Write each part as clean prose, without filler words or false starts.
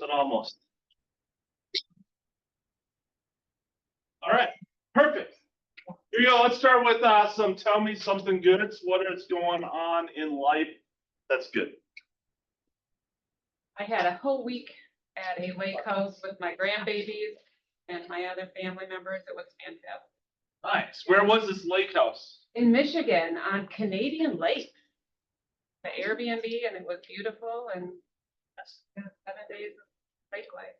but almost. All right, perfect. Here you go. Let's start with some tell me something good. What is going on in life that's good? I had a whole week at a lake house with my grandbabies and my other family members. It was fantastic. Nice. Where was this lake house? In Michigan on Canadian Lake. The Airbnb, and it was beautiful, and 7 days of lake life.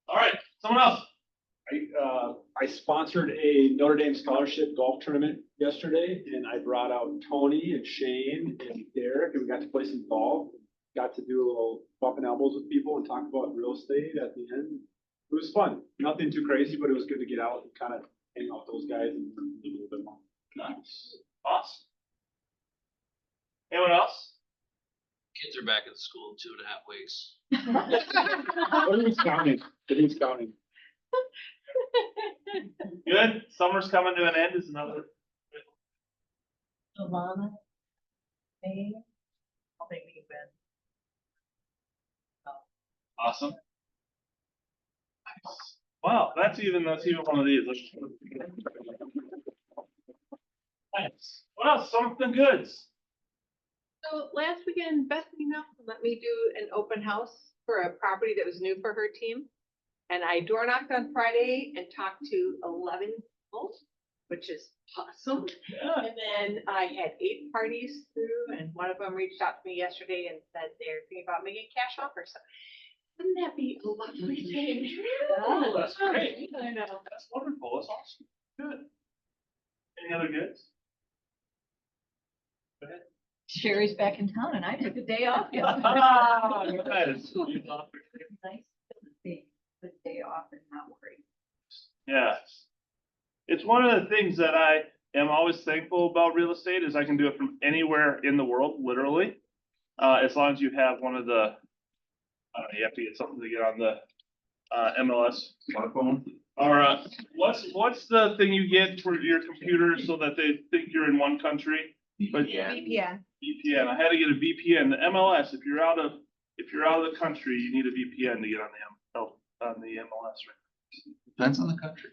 All right, someone else. I sponsored a Notre Dame scholarship golf tournament yesterday, and I brought out Tony and Shane and Derek, and we got to play some golf. Got to do a little bumping elbows with people and talk about real estate at the end. It was fun. Nothing too crazy, but it was good to get out and kind of hang out with those guys and learn a little bit more. Nice. Awesome. Anyone else? Kids are back at school in 2.5 weeks. What are you counting? Who's counting? Good. Summer's coming to an end is another. Alana, May, I'll make me bed. Awesome. Nice. Wow, that's even one of these. Nice. What else? Something good. So last weekend, Bethany let me do an open house for a property that was new for her team. And I door knocked on Friday and talked to 11 people, which is awesome. Yeah. And then I had 8 parties through, and one of them reached out to me yesterday and said they're thinking about making a cash offer. So wouldn't that be a lovely thing? Oh, that's great. I know. That's wonderful. That's awesome. Good. Any other goods? Go ahead. Sherry's back in town and I took a day off Ah, yesterday. nice. Nice to take the day off and not worry. Yeah. It's one of the things that I am always thankful about real estate is I can do it from anywhere in the world, literally. As long as you have one of the, I don't know, you have to get something to get on the MLS smartphone. Or what's the thing you get for your computer so that they think you're in one country? But VPN. VPN. I had to get a VPN. The MLS. If you're out of the country, you need a VPN to get on the MLS. Right? Depends on the country.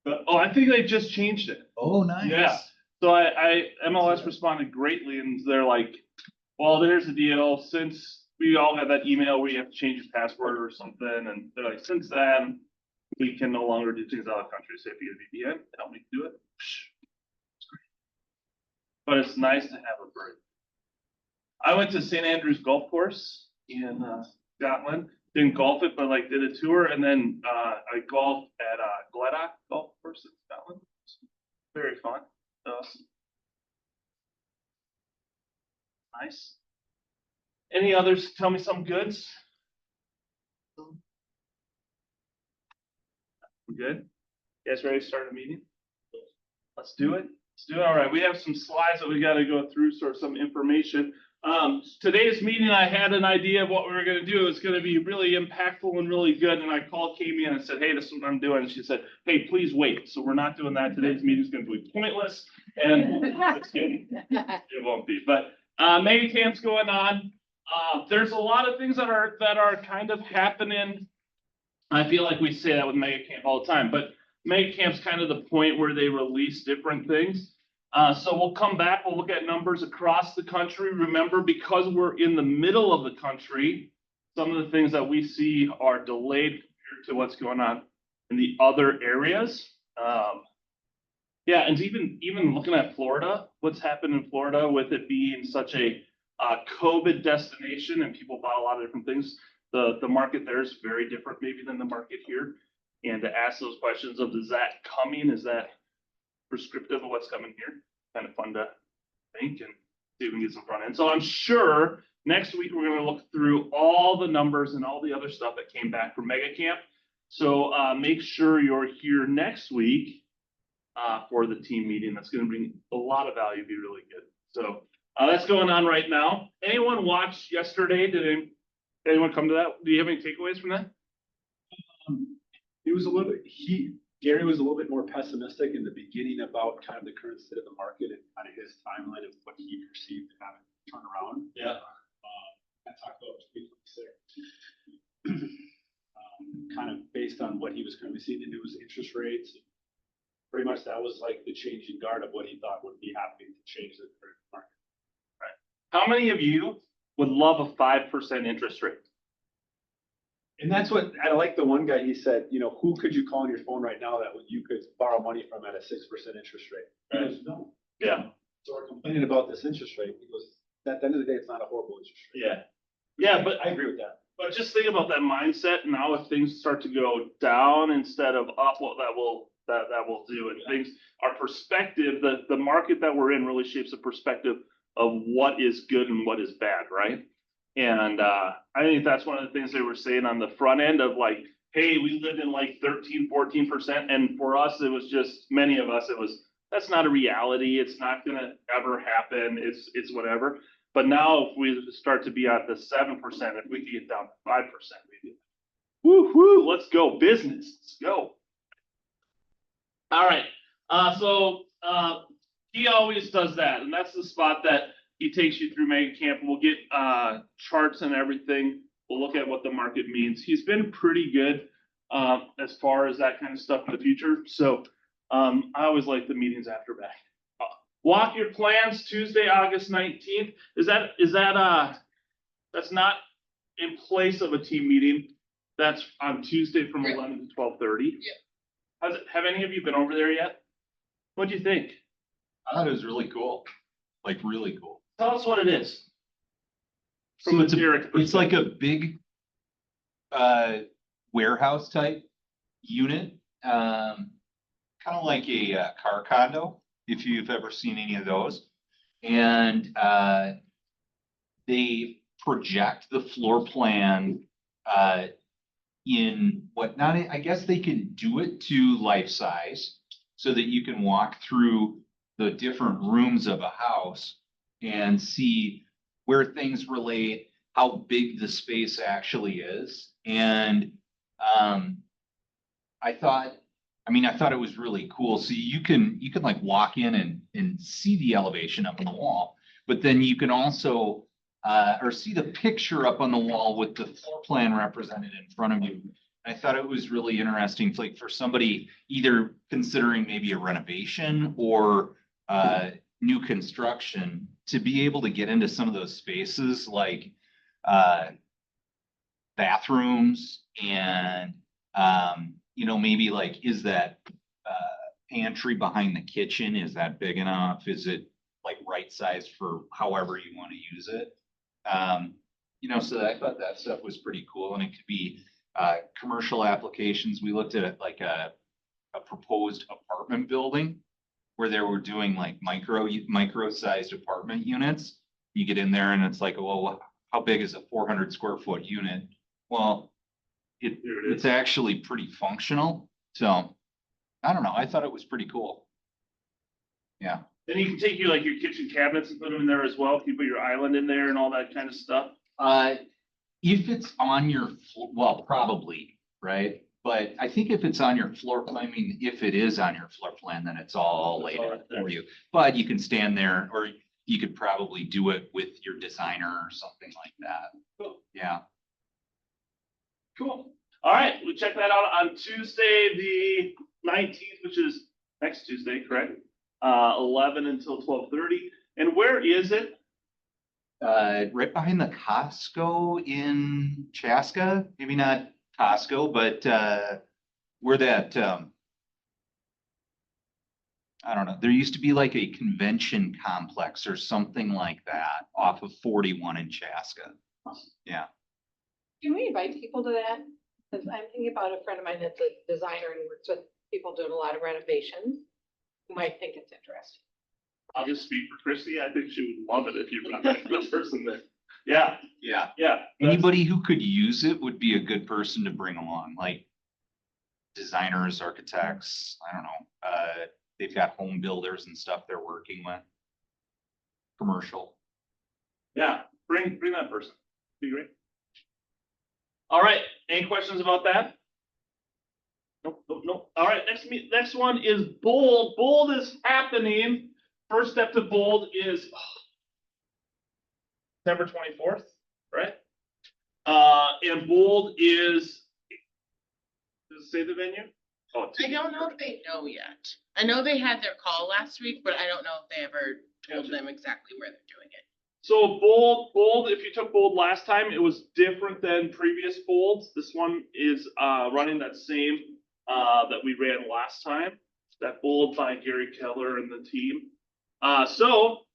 But I think they just changed it. Oh, nice. Yeah. So I MLS responded greatly, and they're like, "Well, there's the deal. Since we all have that email where you have to change your password or something, and they're like, since then, we can no longer do things out of the country. So if you get a VPN, help me do it. It's great. But it's nice to have a break. I went to St. Andrews Golf Course in Scotland. Didn't golf it, but like did a tour, and then I golfed at Gleddock Golf Course in Scotland. Very fun. Nice. Any others? Tell me some goods. We're good. You guys ready to start a meeting? Let's do it. Let's do it. All right. We have some slides that we got to go through, sort of some information. Today's meeting, I had an idea of what we were going to do. It's going to be really impactful and really good. And I called Kami and I said, hey, this is what I'm doing. And she said, hey, please wait. So we're not doing that. Today's meeting is going to be pointless. And it's kidding. It won't be. But mega camp's going on. There's a lot of things that are kind of happening. I feel like we say that with mega camp all the time, but mega camp's kind of the point where they release different things. So we'll come back, we'll look at numbers across the country. Remember, because we're in the middle of the country, some of the things that we see are delayed compared to what's going on in the other areas. Yeah, and even looking at Florida, what's happened in Florida with it being such a COVID destination and people bought a lot of different things. The market there is very different maybe than the market here. And to ask those questions of, is that coming? Is that prescriptive of what's coming here? Kind of fun to think and see if we can get some front end. So I'm sure next week we're going to look through all the numbers and all the other stuff that came back from Mega Camp. So make sure you're here next week for the team meeting. That's going to bring a lot of value, be really good. So that's going on right now. Anyone watch yesterday? Did anyone come to that? Do you have any takeaways from that? It was a little bit, Gary was a little bit more pessimistic in the beginning about kind of the current state of the market and kind of his timeline of what he perceived to have it turn around. Yeah. I talked about there. Kind of based on what he was kind of seeing, and it was interest rates. Pretty much that was like the changing guard of what he thought would be happening to change the current market. How many of you would love a 5% interest rate? And that's what, I like the one guy, he said, you know, who could you call on your phone right now that you could borrow money from at a 6% interest rate? He goes, no. Yeah. So we're complaining about this interest rate, because at the end of the day, it's not a horrible interest rate. Yeah. Yeah, but I agree with that. But just think about that mindset. Now, if things start to go down instead of up, what that will do, and things, our perspective, the market that we're in really shapes the perspective of what is good and what is bad, right? And I think that's one of the things they were saying on the front end of like, hey, we lived in like 13-14%, and for us, it was just, many of us, it was, that's not a reality. It's not gonna ever happen. It's whatever. But now if we start to be at the 7%, if we can get down to 5%, maybe. Woo woo, let's go business. Let's go. All right. So he always does that, and that's the spot that he takes you through Mega Camp. We'll get charts and everything. We'll look at what the market means. He's been pretty good as far as that kind of stuff in the future. So I always like the meetings after back. Walk your plans Tuesday, August 19th. Is that that's not in place of a team meeting? That's on Tuesday from 11 to 12:30. Yeah. Have any of you been over there yet? What'd you think? I thought it was really cool, like really cool. Tell us what it is. So From it's, a Derek it's like a perspective. big warehouse type unit, kind of like a car condo, if you've ever seen any of those. And they project the floor plan in whatnot. I guess they can do it to life size so that you can walk through the different rooms of a house and see where things relate, how big the space actually is. And I thought it was really cool. So you can like walk in and see the elevation up on the wall, but then you can also or see the picture up on the wall with the floor plan represented in front of you. I thought it was really interesting, like for somebody either considering maybe a renovation or new construction, to be able to get into some of those spaces like bathrooms and maybe like, is that pantry behind the kitchen, is that big enough? Is it like right sized for however you want to use it? So I thought that stuff was pretty cool, and it could be commercial applications. We looked at like a proposed apartment building where they were doing like micro sized apartment units. You get in there and it's like, well, how big is a 400 square foot unit? Well, it's actually pretty functional. So I don't know. I thought it was pretty cool. Yeah. Then you can take your kitchen cabinets and put them in there as well. If you put your island in there and all that kind of stuff. If it's on your, well, probably, right? But I think if it's on your floor plan, I mean, if it is on your floor plan, then it's all laid out for you. But you can stand there, or you could probably do it with your designer or something like that. Cool. Yeah. Cool. All right, we'll check that out on Tuesday, the 19th, which is next Tuesday, correct? 11 until 12:30. And where is it? Right behind the Costco in Chaska. Maybe not Costco, but where that I don't know. There used to be like a convention complex or something like that off of 41 in Chaska. Yeah. Can we invite people to that? Because I'm thinking about a friend of mine that's a designer and works with people doing a lot of renovations who might think it's interesting. I'll just speak for Christy. I think she would love it if you brought that person there. Yeah, Yeah. yeah. Anybody who could use it would be a good person to bring along, like designers, architects, I don't know. They've got home builders and stuff they're working with. Commercial. Yeah, bring that person. Be great. All right, any questions about that? Nope. All right, next one is Bold. Bold is happening. First step to Bold is September 24th, right? And bold is, does it say the venue? Oh, it's- I don't know if they know yet. I know they had their call last week, but I don't know if they ever told Gotcha. them exactly where they're doing it. So bold, if you took bold last time, it was different than previous bolds. This one is running that same that we ran last time. That bold by Gary Keller and the team. So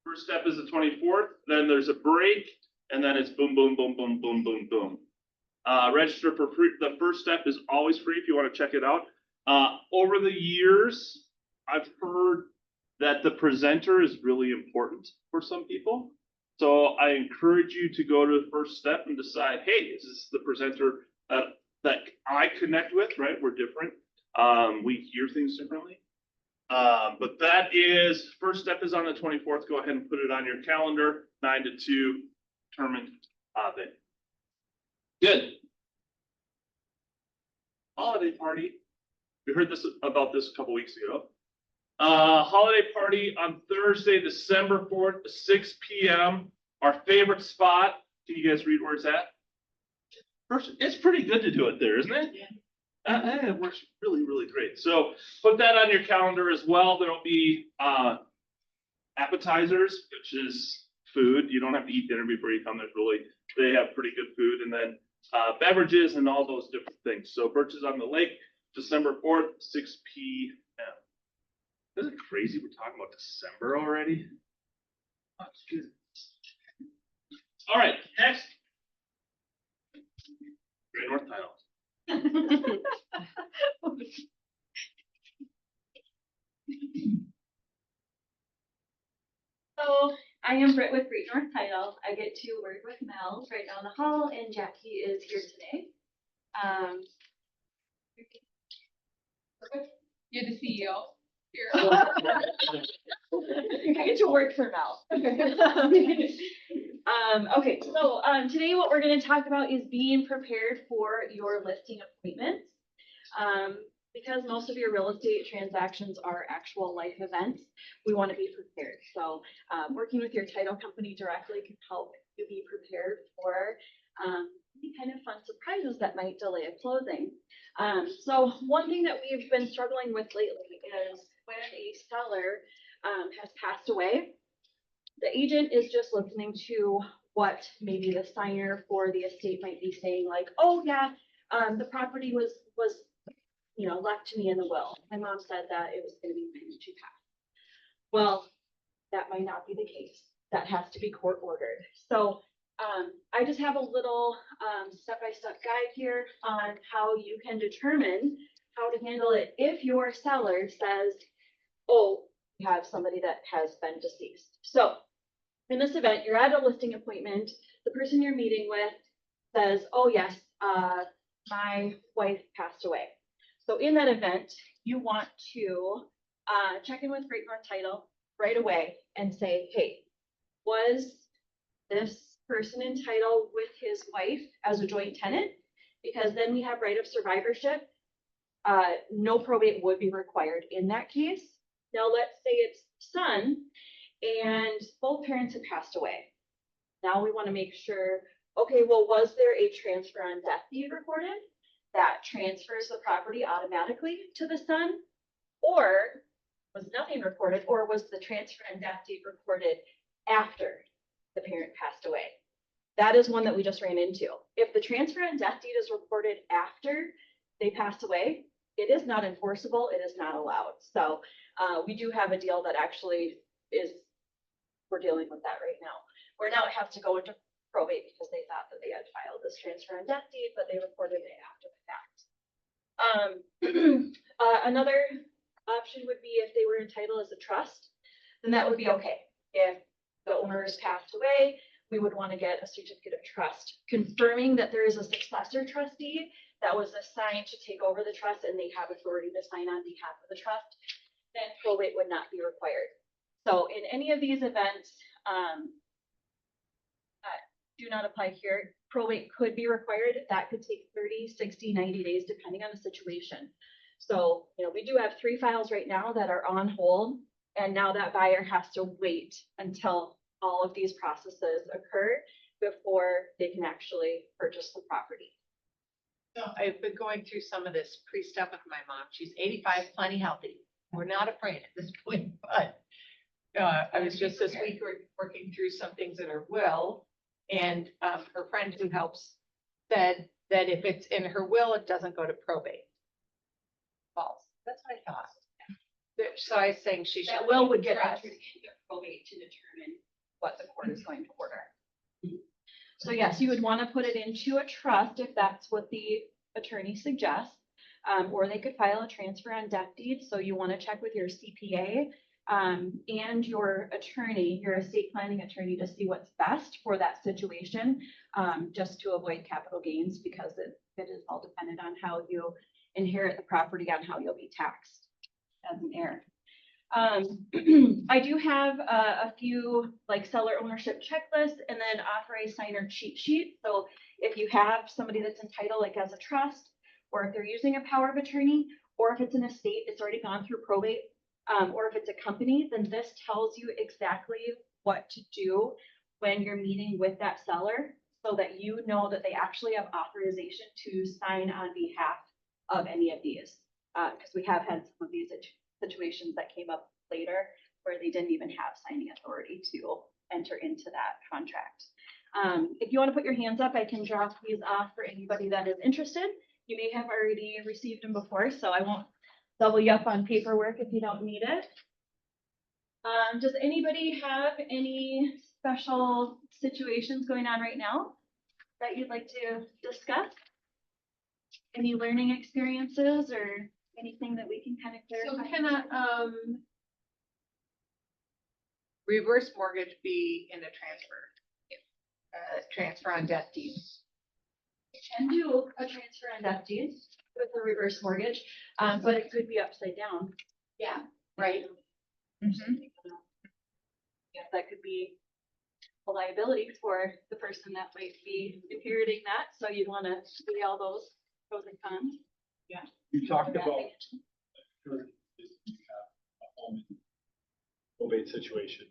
first step is the 24th, then there's a break, and then it's boom, boom, boom, boom, boom, boom, boom. Register for free. The first step is always free if you want to check it out. Over the years, I've heard that the presenter is really important for some people. So I encourage you to go to the first step and decide, hey, is this the presenter that I connect with, right? We're different. We hear things differently. But that is, first step is on the 24th. Go ahead and put it on your calendar, 9 to 2, determined then. Good. Holiday party. We heard about this a couple weeks ago. Holiday party on Thursday, December 4th, 6 p.m. Our favorite spot. Can you guys read where it's at? First, it's pretty good to do it there, isn't it? Yeah. It works really, really great. So put that on your calendar as well. There'll be appetizers, which is food. You don't have to eat dinner before you come. They have pretty good food, and then beverages and all those different things. So Birches on the Lake, December 4th, 6 p.m. Isn't it crazy we're talking about December already? Oh, geez. All right, next. Great North Title. So I am Britt with Great North Title. I get to work with Mel right down the hall, and Jackie is here today. You're the CEO. I get to work for Mel. Okay, so today what we're going to talk about is being prepared for your listing appointments. Because most of your real estate transactions are actual life events, we want to be prepared. So working with your title company directly can help you be prepared for any kind of fun surprises that might delay a closing. So one thing that we've been struggling with lately is when a seller has passed away, the agent is just listening to what maybe the signer for the estate might be saying, like, oh yeah, the property was left to me in the will. My mom said that it was going to be mine when she passed. Well, that might not be the case. That has to be court ordered. So I just have a little step-by-step guide here on how you can determine how to handle it if your seller says, oh, you have somebody that has been deceased. So in this event, you're at a listing appointment. The person you're meeting with says, oh yes, my wife passed away. So in that event, you want to check in with Great North Title right away and say, hey, was this person entitled with his wife as a joint tenant? Because then we have right of survivorship. No probate would be required in that case. Now let's say it's son and both parents have passed away. Now we want to make sure, okay, well, was there a transfer on death deed recorded that transfers the property automatically to the son? Or was nothing recorded, or was the transfer and death deed recorded after the parent passed away? That is one that we just ran into. If the transfer and death deed is recorded after they passed away, it is not enforceable, it is not allowed. So we do have a deal that actually we're dealing with that right now, where now it has to go into probate because they thought that they had filed this transfer and death deed, but they recorded it after the fact. Another option would be if they were entitled as a trust, then that would be okay. If the owners passed away, we would want to get a certificate of trust confirming that there is a successor trustee that was assigned to take over the trust and they have authority to sign on behalf of the trust. Then probate would not be required. So in any of these events, do not apply here. Probate could be required. That could take 30, 60, 90 days, depending on the situation. So, we do have 3 files right now that are on hold, and now that buyer has to wait until all of these processes occur before they can actually purchase purchase the property. So I've been going through some of this pre-stuff with my mom. She's 85, plenty healthy. We're not afraid at this point, but I was just this week working through some things in her will. And her friend who helps said that if it's in her will, it doesn't go to probate. False. That's what I thought. So I was saying she should. That will would get trust. entered into probate to determine what the court is going to order. So yes, you would want to put it into a trust if that's what the attorney suggests. Or they could file a transfer on death deed. So you want to check with your CPA and your attorney, your estate planning attorney, to see what's best for that situation, just to avoid capital gains, because it is all dependent on how you inherit the property, on how you'll be taxed as an heir. I do have a few like seller ownership checklists and then authorized signer cheat sheet. So if you have somebody that's entitled like as a trust, or if they're using a power of attorney, or if it's an estate, it's already gone through probate, or if it's a company, then this tells you exactly what to do when you're meeting with that seller, so that you know that they actually have authorization to sign on behalf of any of these. Because we have had some of these situations that came up later where they didn't even have signing authority to enter into that contract. If you want to put your hands up, I can drop these off for anybody that is interested. You may have already received them before, so I won't double you up on paperwork if you don't need it. Does anybody have any special situations going on right now that you'd like to discuss? Any learning experiences or anything that we can kind of So clarify? can a reverse mortgage be in a transfer? Transfer on death deed. Can do a transfer on death deed with a reverse mortgage, but it could be upside down. Yeah, right. Yeah, that could be a liability for the person that might be inheriting that, so you'd want to see all those pros and cons. You talked Yeah. about a home probate situation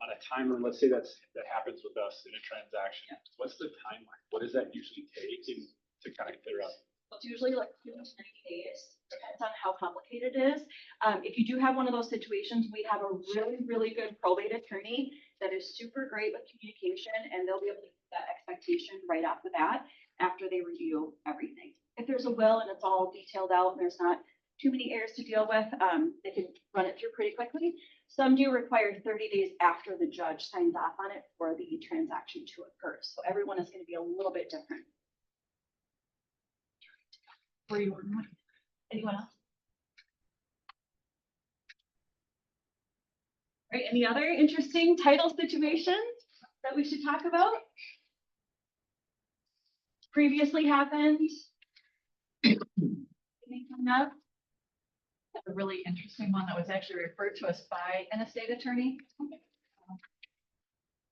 on a timeline. Let's say that happens with us in a transaction. What's the timeline? What does that usually take to kind of clear up? It's usually like 2 to 90 days, depends on how complicated it is. If you do have one of those situations, we have a really, really good probate attorney that is super great with communication, and they'll be able to set that expectation right off the bat after they review everything. If there's a will and it's all detailed out and there's not too many heirs to deal with, they can run it through pretty quickly. Some do require 30 days after the judge signs off on it for the transaction to occur. So everyone is going to be a little bit different. Were you on one? Anyone else? All right, any other interesting title situations that we should talk about? Previously happened? Anything coming up? A really interesting one that was actually referred to us by an estate attorney.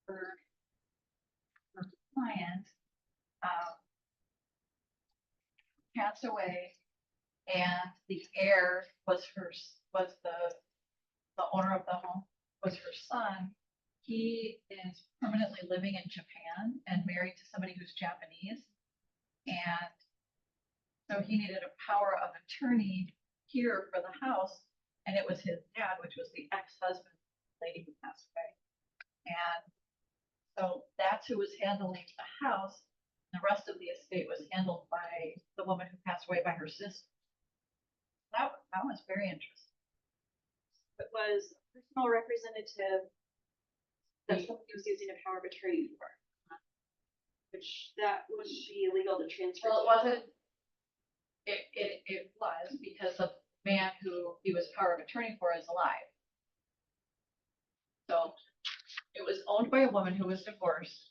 Her client passed away, and the heir was the owner of the home, was her son. He is permanently living in Japan and married to somebody who's Japanese. And so he needed a power of attorney here for the house, and it was his dad, which was the ex-husband, lady who passed away. And so that's who was handling the house. The rest of the estate was handled by the woman who passed away by her sister. That was very interesting. It was a personal representative that somebody was using a power of attorney for. Which that would be illegal to transfer. Well, it wasn't. It was because the man who he was power of attorney for is alive. So it was owned by a woman who was divorced.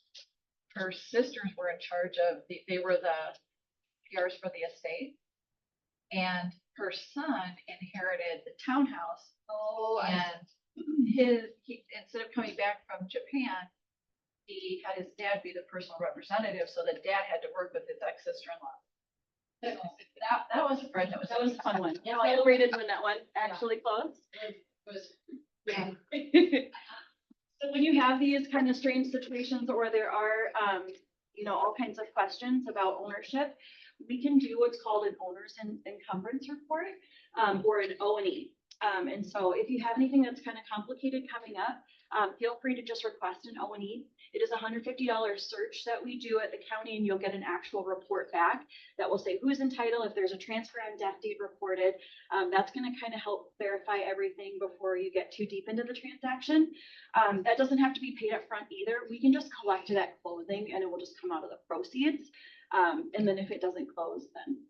Her sisters were in charge of they were the PRs for the estate. And her son inherited the townhouse. Oh, And he instead of coming back from Japan, he had his dad be the personal representative, so the dad had to work with his ex-sister-in-law. That was a friend. That was a fun one. Yeah, I celebrated when that one actually closed. it was So when you have these kind of strange situations, or there are all kinds of questions about ownership, we can do what's called an owner's encumbrance report, or an O&E. And so if you have anything that's kind of complicated coming up, feel free to just request an O&E. It is a $150 search that we do at the county, and you'll get an actual report back that will say who's entitled, if there's a transfer on death deed reported. That's gonna kind of help verify everything before you get too deep into the transaction. That doesn't have to be paid up front either. We can just collect it at closing and it will just come out of the proceeds. And then if it doesn't close, then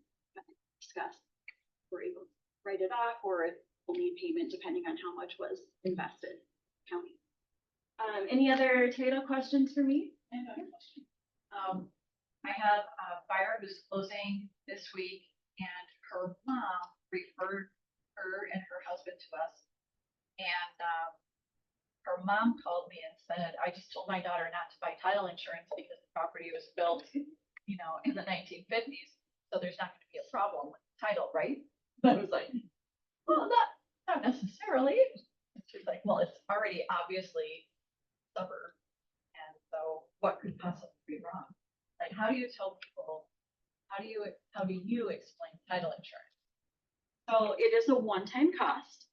discuss, we're able to write it off, or if we'll need payment depending on how much was invested, county. Any other title questions for me? I have a question. I have a buyer who's closing this week, and her mom referred her and her husband to us. And her mom called me and said, I just told my daughter not to buy title insurance because the property was built, in the 1950s. So there's not going to be a problem with title, right? But I was like, well, not necessarily. And she's like, well, it's already obviously suburb. And so what could possibly be wrong? Like, how do you tell people, how do you explain title insurance? So it is a one-time cost.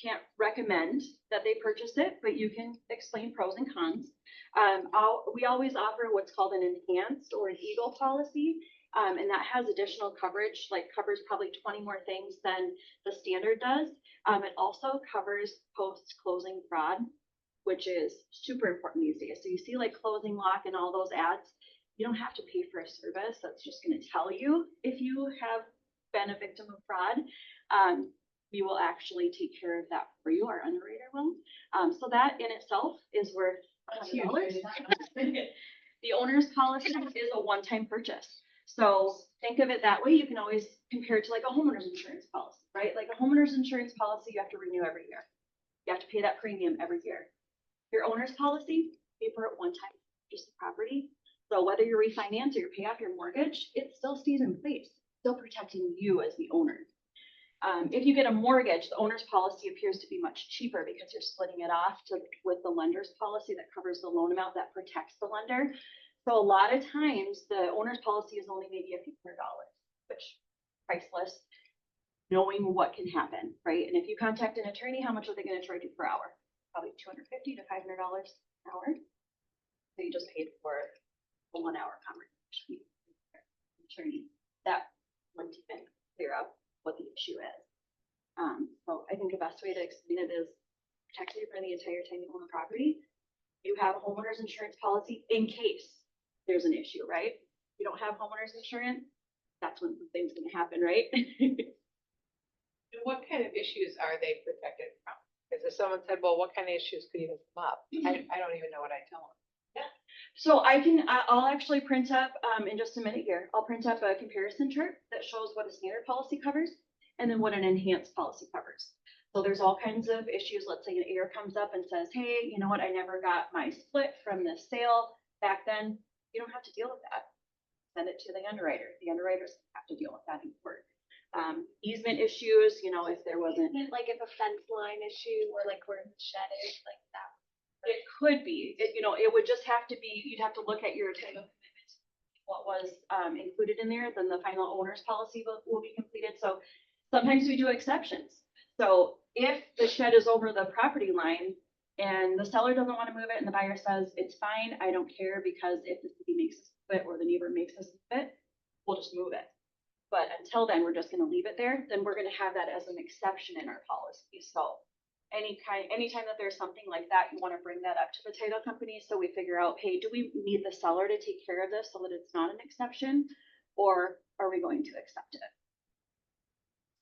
Can't recommend that they purchase it, but you can explain pros and cons. We always offer what's called an enhanced or an Eagle policy. And that has additional coverage, like covers probably 20 more things than the standard does. It also covers post-closing fraud, which is super important these days. So you see like closing lock and all those ads, you don't have to pay for a service. That's just going to tell you if you have been a victim of fraud. We will actually take care of that for you, our underwriter will. So that in itself is worth $100. The owner's policy is a one-time purchase. So think of it that way. You can always compare it to like a homeowner's insurance policy, right? Like a homeowner's insurance policy, you have to renew every year. You have to pay that premium every year. Your owner's policy, pay for it one time, just the property. So whether you refinance or you pay off your mortgage, it still stays in place, still protecting you as the owner. If you get a mortgage, the owner's policy appears to be much cheaper because you're splitting it off with the lender's policy that covers the loan amount that protects the lender. So a lot of times the owner's policy is only maybe a few $100, which priceless, knowing what can happen, right? And if you contact an attorney, how much are they going to charge you per hour? Probably $250 to $500 an hour. So you just paid for a 1 hour conversation. Attorney, that wouldn't even clear up what the issue is. So I think the best way to explain it is protect you for the entire time you own the property. You have a homeowner's insurance policy in case there's an issue, right? You don't have homeowner's insurance, that's when something's gonna happen, right? And what kind of issues are they protected from? Because if someone said, well, what kind of issues could even come up? I don't even know what I tell them. So I'll actually print up, in just a minute here, I'll print up a comparison chart that shows what a standard policy covers and then what an enhanced policy covers. So there's all kinds of issues. Let's say an heir comes up and says, hey, you know what, I never got my split from this sale back then. You don't have to deal with that. Send it to the underwriter. The underwriters have to deal with that in court. Easement issues, if there wasn't. Like if a fence line issue or like where the shed is, like that. It could be, it would just have to be, you'd have to look at your type of commitment, what was included in there, then the final owner's policy will be completed. So sometimes we do exceptions. So if the shed is over the property line and the seller doesn't want to move it and the buyer says, it's fine, I don't care, because if the city makes us fit or the neighbor makes us fit, we'll just move it. But until then, we're just going to leave it there. Then we're going to have that as an exception in our policy. So anytime that there's something like that, you want to bring that up to the title company. So we figure out, hey, do we need the seller to take care of this so that it's not an exception, or are we going to accept it?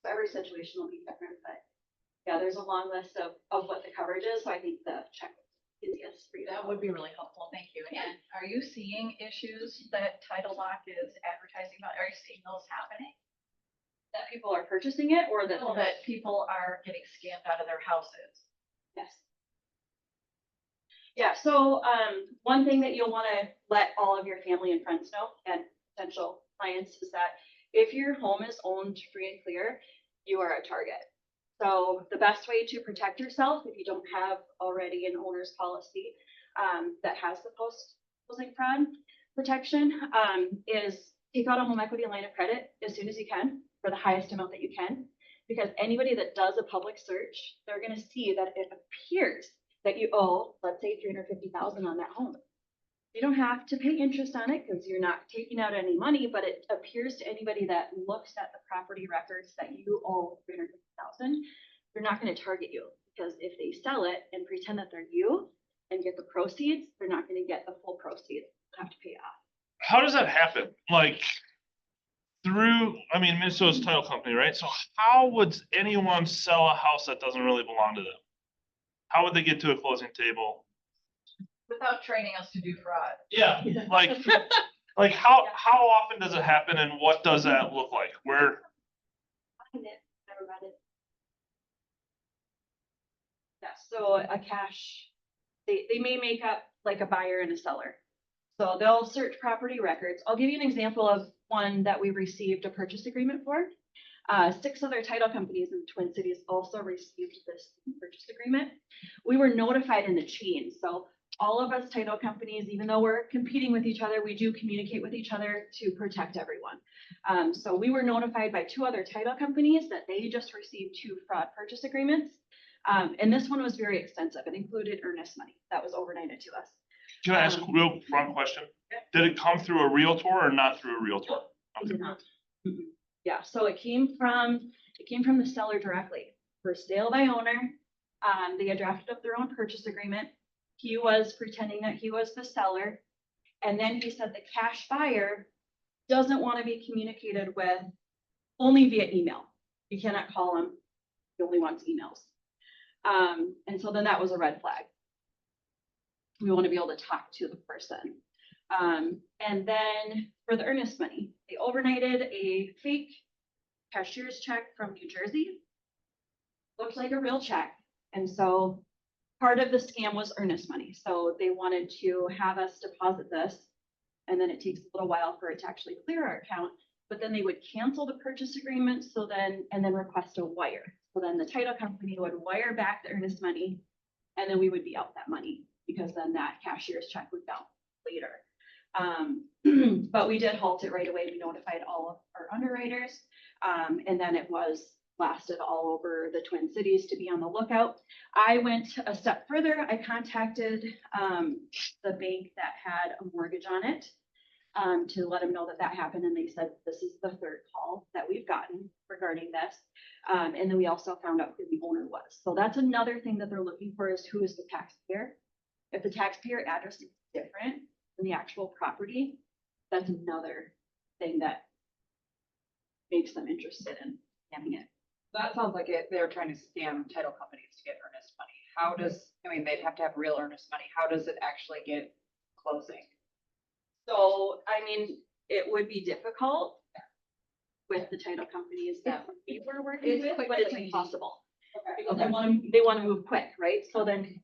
So every situation will be different, but yeah, there's a long list of what the coverage is. So I think the check is easiest for you. That would be really helpful. Thank you. And are you seeing issues that Title Lock is advertising about? Are you seeing those happening? That people are purchasing it, or that That people are getting scammed out of their houses? Yes. Yeah, so one thing that you'll want to let all of your family and friends know, and potential clients, is that if your home is owned free and clear, you are a target. So the best way to protect yourself, if you don't have already an owner's policy that has the closing fraud protection, is take out a home equity line of credit as soon as you can for the highest amount that you can. Because anybody that does a public search, they're gonna see that it appears that you owe, let's say, 350,000 on that home. You don't have to pay interest on it because you're not taking out any money, but it appears to anybody that looks at the property records that you owe 350,000, they're not gonna target you. Because if they sell it and pretend that they're you and get the proceeds, they're not gonna get the full proceeds, they have to pay it off. How does that happen? Like through, I mean, Minnesota's title company, right? So how would anyone sell a house that doesn't really belong to them? How would they get to a closing table? Without training us to do fraud. Yeah, like how often does it happen and what does that look like? Where, Find it, never read it. Yeah, so a cash, they may make up like a buyer and a seller. So they'll search property records. I'll give you an example of one that we received a purchase agreement for. 6 other title companies in the Twin Cities also received this purchase agreement. We were notified in the chain, so all of us title companies, even though we're competing with each other, we do communicate with each other to protect everyone. So we were notified by 2 other title companies that they just received 2 fraud purchase agreements. And this one was very extensive. It included earnest money that was overnighted to us. can I ask a real front question? Did it come through a realtor or not through a realtor? It did not. Yeah, so it came from the seller directly for sale by owner. They had drafted up their own purchase agreement. He was pretending that he was the seller. And then he said the cash buyer doesn't want to be communicated with only via email. You cannot call him. He only wants emails. And so then that was a red flag. We want to be able to talk to the person. And then for the earnest money, they overnighted a fake cashier's check from New Jersey. Looked like a real check. And so part of the scam was earnest money. So they wanted to have us deposit this. And then it takes a little while for it to actually clear our account. But then they would cancel the purchase agreement. And then request a wire. So then the title company would wire back the earnest money. And then we would be out that money because then that cashier's check would bounce later. But we did halt it right away. We notified all of our underwriters. And then it was blasted all over the Twin Cities to be on the lookout. I went a step further. I contacted the bank that had a mortgage on it to let them know that that happened. And they said, this is the 3rd call that we've gotten regarding this. And then we also found out who the owner was. So that's another thing that they're looking for is who is the taxpayer. If the taxpayer address is different than the actual property, that's another thing that makes them interested in scamming it. That sounds like they're trying to scam title companies to get earnest money. How does, I mean, they'd have to have real earnest money. How does it actually get closing? So, I mean, it would be difficult with the title companies that we were working with, but it's impossible. Because they want to move quick, right? So then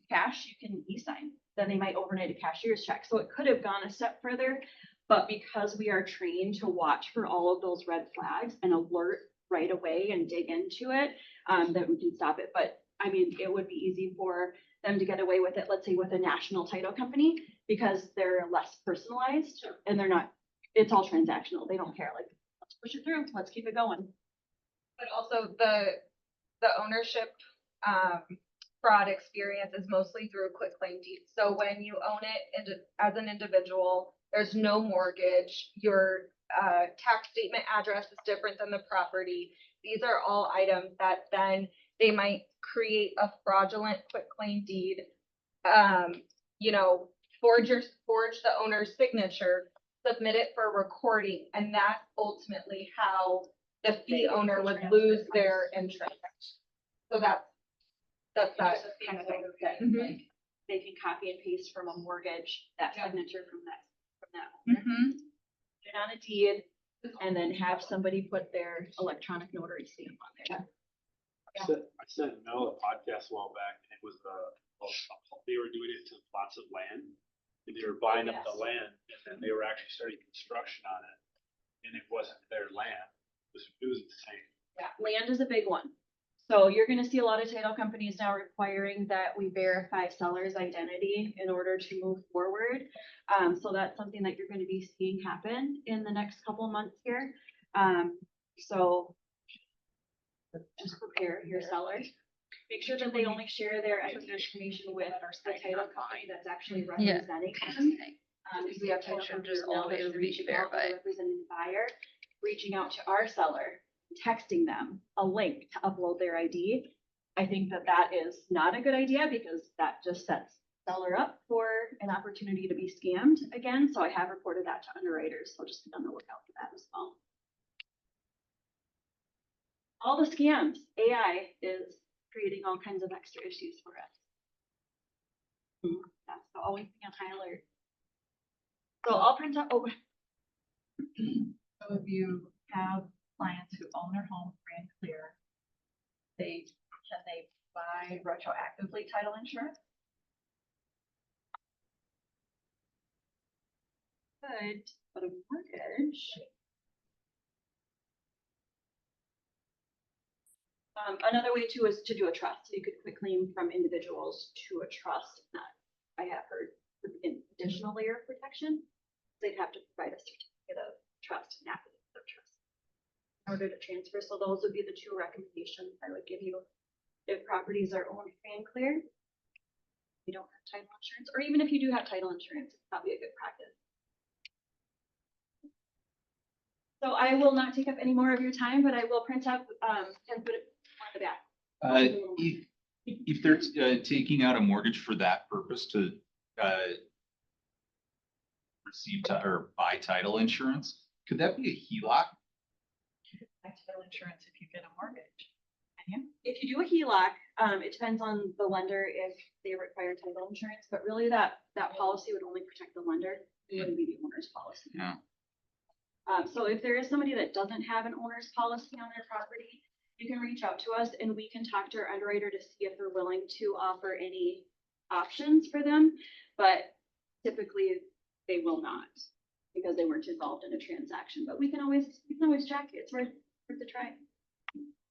cash, you can e-sign. Then they might overnight a cashier's check. So it could have gone a step further, but because we are trained to watch for all of those red flags and alert right away and dig into it, that we can stop it. But I mean, it would be easy for them to get away with it, let's say with a national title company, because they're less personalized and they're not, it's all transactional. They don't care. Like, let's push it through. Let's keep it going. But also the ownership fraud experience is mostly through a quitclaim deed. So when you own it as an individual, there's no mortgage, your tax statement address is different than the property. These are all items that then they might create a fraudulent quitclaim deed, forge the owner's signature, submit it for recording, and that's ultimately how the fee owner would lose their interest. So that's that kind of thing. Like, they can copy and paste from a mortgage, that signature from that owner. Put it on a deed, and then have somebody put their electronic notary stamp on there. I sent Mel a podcast a while back, and it was they were doing it to plots of land, and they were buying up the land, and then they were actually starting construction on it, and it wasn't their land. It was insane. Yeah, land is a big one. So you're gonna see a lot of title companies now requiring that we verify seller's identity in order to move forward. So that's something that you're gonna be seeing happen in the next couple months here. So just prepare your sellers. Make sure that they only share their information with the title company that's actually representing them. Because we have title companies now that are reaching out, representing the buyer, reaching out to our seller, texting them a link to upload their ID. I think that that is not a good idea because that just sets seller up for an opportunity to be scammed again. So I have reported that to underwriters. So just be on the lookout for that as well. All the scams, AI is creating all kinds of extra issues for us. That's always be on high alert. So I'll print out, oh, So if you have clients who own their home free and clear, can they buy retroactively title insurance? good, but a mortgage. Another way too is to do a trust. So you could quit claim from individuals to a trust. That I have heard an additional layer of protection. They'd have to provide a certificate of trust and affidavit of trust in order to transfer. So those would be the two recommendations I would give you. If properties are owned free and clear, you don't have title insurance, or even if you do have title insurance, it's probably a good practice. So I will not take up any more of your time, but I will print up and put it on the back. If they're taking out a mortgage for that purpose to receive or buy title insurance, could that be a HELOC? Buy title insurance if you get a mortgage. If you do a HELOC, it depends on the lender if they require title insurance, but really that policy would only protect the lender. It wouldn't be the owner's policy. Yeah. So if there is somebody that doesn't have an owner's policy on their property, you can reach out to us and we can talk to our underwriter to see if they're willing to offer any options for them. But typically they will not because they weren't involved in a transaction, but we can always check. It's worth a try.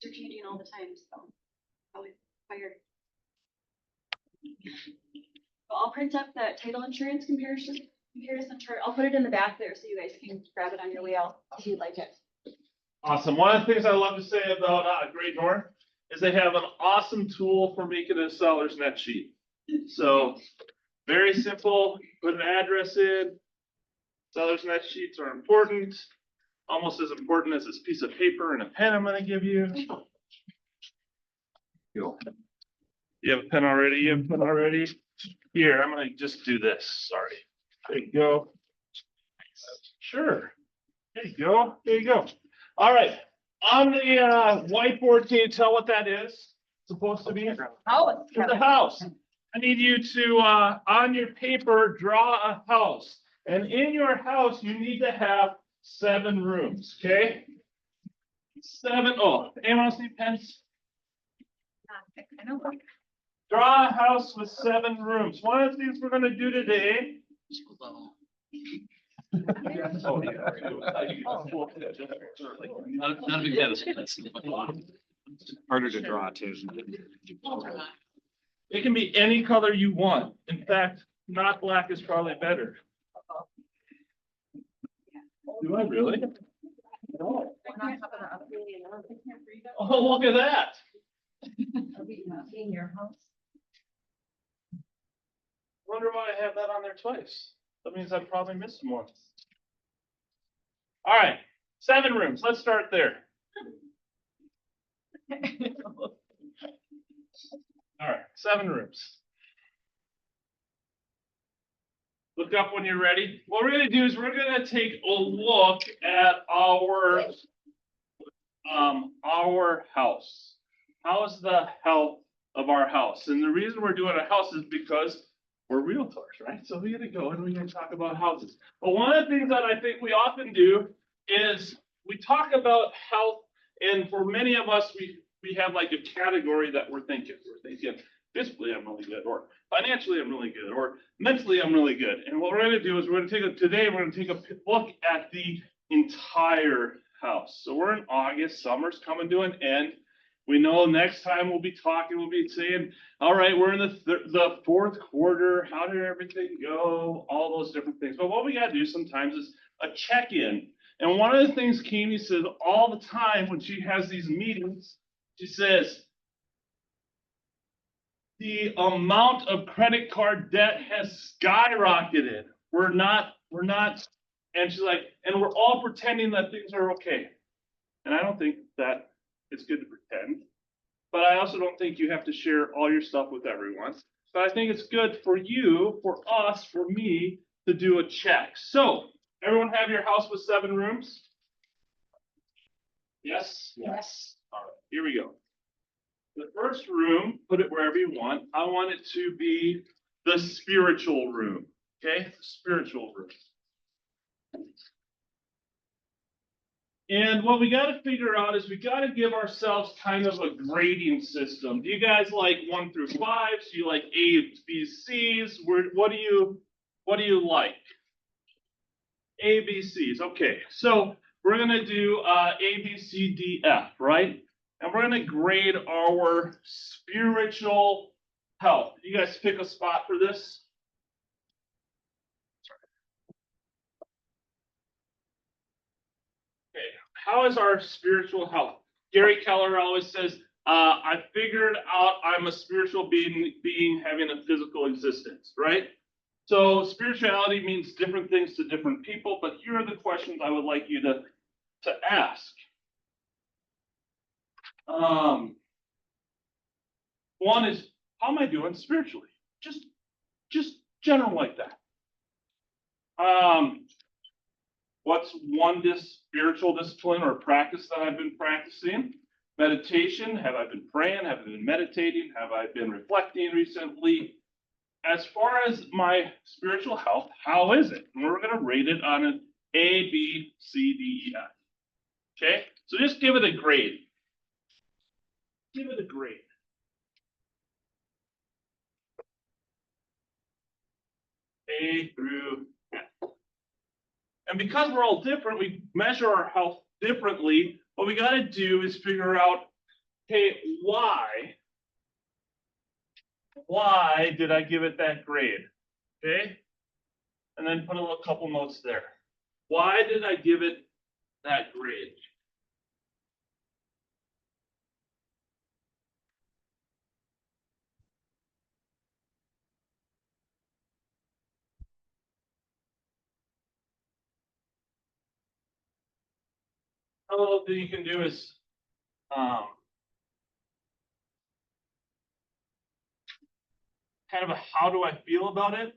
They're changing all the time, so always fire. So I'll print up that title insurance comparison chart. I'll put it in the back there so you guys can grab it on your way out if you'd like it. Awesome. One of the things I love to say about Great North is they have an awesome tool for making a seller's net sheet. So very simple, put an address in. Seller's net sheets are important, almost as important as this piece of paper and a pen I'm gonna give you. Cool. You have a pen already? You have a pen already? Here, I'm gonna just do this, sorry. There you go. Sure. There you go. There you go. All right. On the whiteboard, can you tell what that is supposed to be? Oh, It's a house. I need you to, on your paper, draw a house. And in your house, you need to have 7 rooms, okay? 7, oh, anyone else need pens? I know. Draw a house with 7 rooms. One of the things we're gonna do today. Oh, yeah. Not a big deal. Harder to draw too. It can be any color you want. In fact, not black is probably better. Do I really? No. Oh, look at that. In your house. Wonder why I have that on there twice. That means I'm probably missing one. All right, 7 rooms. Let's start there. All right, 7 rooms. Look up when you're ready. What we're gonna do is we're gonna take a look at our house. How's the health of our house? And the reason we're doing a house is because we're realtors, right? So we're gonna go and we're gonna talk about houses. But one of the things that I think we often do is we talk about health, and for many of us, we have like a category that we're thinking. We're thinking, physically I'm really good, or financially I'm really good, or mentally I'm really good. And what we're gonna do is we're gonna take a look at the entire house. So we're in August, summer's coming to an end. We know next time we'll be talking, we'll be saying, all right, we're in the fourth quarter. How did everything go? All those different things. But what we gotta do sometimes is a check-in. And one of the things Kami says all the time when she has these meetings, she says, the amount of credit card debt has skyrocketed. We're not, and she's like, and we're all pretending that things are okay. And I don't think that it's good to pretend, but I also don't think you have to share all your stuff with everyone. But I think it's good for you, for us, for me to do a check. So everyone have your house with 7 rooms? Yes? Yes. All right, here we go. The first room, put it wherever you want. I want it to be the spiritual room. Okay, spiritual room. And what we got to figure out is we got to give ourselves kind of a grading system. Do you guys like 1 through 5? Do you like A, B, C's? What do you like? A, B, C's. Okay, so we're gonna do A, B, C, D, F, right? And we're gonna grade our spiritual health. You guys pick a spot for this. Okay, how is our spiritual health? Gary Keller always says, I figured out I'm a spiritual being having a physical existence, right? So spirituality means different things to different people, but here are the questions I would like you to ask. One is, how am I doing spiritually? Just general like that. What's one spiritual discipline or practice that I've been practicing? Meditation. Have I been praying? Have I been meditating? Have I been reflecting recently? As far as my spiritual health, how is it? And we're going to rate it on an A, B, C, D, E, F. Okay? So just give it a grade. Give it a grade. A through F. And because we're all different, we measure our health differently. What we got to do is figure out, hey, why did I give it that grade? Okay? And then put a couple notes there. Why did I give it that grade? All that you can do is kind of a how do I feel about it?